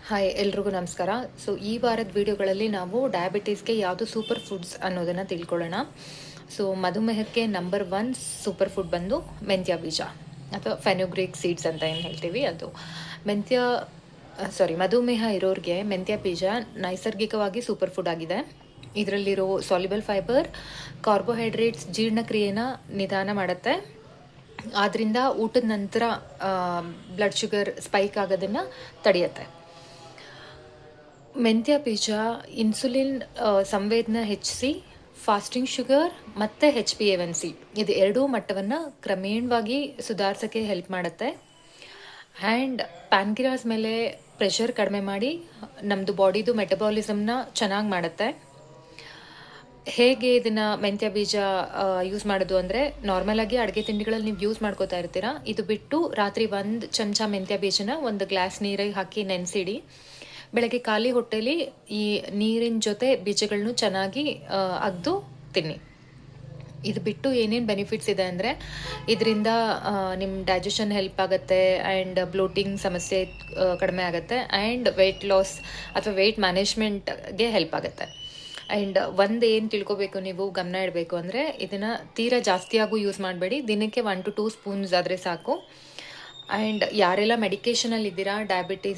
Hi ಎಲ್ರಿಗೂ ನಮಸ್ಕಾರ. So ಈ ವಾರದ ವಿಡಿಯೋಗಳಲ್ಲಿ ನಾವು ಡಯಾಬಿಟೀಸ್ಗೆ ಯಾವುದು ಸೂಪರ್ ಫುಡ್ಸ್ ಅನ್ನೋದನ್ನು ತಿಳ್ಕೊಳ್ಳೋಣ. ಸೊ ಮಧುಮೇಹಕ್ಕೆ ನಂಬರ್ ಒನ್ ಸೂಪರ್ ಫುಡ್ ಬಂದು ಮೆಂತ್ಯ ಬೀಜ ಅಥವಾ ಫೆನುಗ್ರೀಕ್ ಸೀಡ್ಸ್ ಅಂತ ಏನು ಹೇಳ್ತೀವಿ ಅದು. ಮೆಂತ್ಯ ಮಧುಮೇಹ ಇರೋರಿಗೆ ಮೆಂತ್ಯ ಬೀಜ ನೈಸರ್ಗಿಕವಾಗಿ ಸೂಪರ್ ಫುಡ್ ಆಗಿದೆ. ಇದರಲ್ಲಿರೋ ಸಾಲ್ಯುಬಲ್ ಫೈಬರ್ ಕಾರ್ಬೋಹೈಡ್ರೇಟ್ಸ್ ಜೀರ್ಣಕ್ರಿಯೆನ ನಿಧಾನ ಮಾಡುತ್ತೆ. ಆದ್ದರಿಂದ ಊಟದ ನಂತರ ಬ್ಲಡ್ ಶುಗರ್ ಸ್ಪೈಕ್ ಆಗೋದನ್ನು ತಡೆಯುತ್ತೆ. ಮೆಂತ್ಯ ಬೀಜ ಇನ್ಸುಲಿನ್ ಸಂವೇದನೆ ಹೆಚ್ಚಿಸಿ ಫಾಸ್ಟಿಂಗ್ ಶುಗರ್ ಮತ್ತು HbA1c ಇದು ಎರಡೂ ಮಟ್ಟವನ್ನು ಕ್ರಮೇಣವಾಗಿ ಸುಧಾರಿಸೋಕ್ಕೆ ಹೆಲ್ಪ್ ಮಾಡುತ್ತೆ. ಆ್ಯಂಡ್ ಪ್ಯಾನ್ಕ್ರಿಯಾಸ್ ಮೇಲೆ ಪ್ರೆಷರ್ ಕಡಿಮೆ ಮಾಡಿ ನಮ್ಮದು ಬಾಡಿದು ಮೆಟಬಾಲಿಸಮ್ನ ಚೆನ್ನಾಗಿ ಮಾಡುತ್ತೆ. ಹೇಗೆ ಇದನ್ನು ಮೆಂತ್ಯ ಬೀಜ ಯೂಸ್ ಮಾಡೋದು ಅಂದರೆ, ನಾರ್ಮಲಾಗಿ ಅಡುಗೆ ತಿಂಡಿಗಳಲ್ಲಿ ನೀವು ಯೂಸ್ ಮಾಡ್ಕೋತಾ ಇರ್ತೀರಾ. ಇದು ಬಿಟ್ಟು ರಾತ್ರಿ 1 ಚಮಚ ಮೆಂತ್ಯ ಬೀಜನ ಒಂದು ಗ್ಲಾಸ್ ನೀರಿಗೆ ಹಾಕಿ ನೆನೆಸಿಡಿ. ಬೆಳಗ್ಗೆ ಖಾಲಿ ಹೊಟ್ಟೆಲಿ ಈ ನೀರಿನ ಜೊತೆ ಬೀಜಗಳನ್ನು ಚೆನ್ನಾಗಿ ಅಗ್ದು ತಿನ್ನಿ. ಇದು ಬಿಟ್ಟು ಏನೇನು ಬೆನಿಫಿಟ್ಸ್ ಇದೆ ಅಂದರೆ, ಇದರಿಂದ ನಿಮ್ಮ ಡೈಜೆಷನ್ ಹೆಲ್ಪ್ ಆಗುತ್ತೆ ಆ್ಯಂಡ್ ಬ್ಲೋಟಿಂಗ್ ಸಮಸ್ಯೆ ಕಡಿಮೆ ಆಗುತ್ತೆ ಆ್ಯಂಡ್ ವೆಯ್ಟ್ ಲಾಸ್ ಅಥವಾ ವೆಯ್ಟ್ ಮ್ಯಾನೇಜ್ಮೆಂಟ್ಗೆ ಹೆಲ್ಪ್ ಆಗುತ್ತೆ. ಆ್ಯಂಡ್ ಒಂದು ಏನು ತಿಳ್ಕೊಬೇಕು, ನೀವು ಗಮನ ಇಡಬೇಕು ಅಂದರೆ, ಇದನ್ನು ತೀರಾ ಜಾಸ್ತಿಯಾಗೂ ಯೂಸ್ ಮಾಡಬೇಡಿ. ದಿನಕ್ಕೆ 1 to 2 ಸ್ಪೂನ್ಸ್ ಆದರೆ ಸಾಕು. ಆ್ಯಂಡ್ ಯಾರೆಲ್ಲ ಮೆಡಿಕೇಷನಲ್ಲಿ ಇದ್ದೀರಾ, ಡಯಾಬಿಟೀಸ್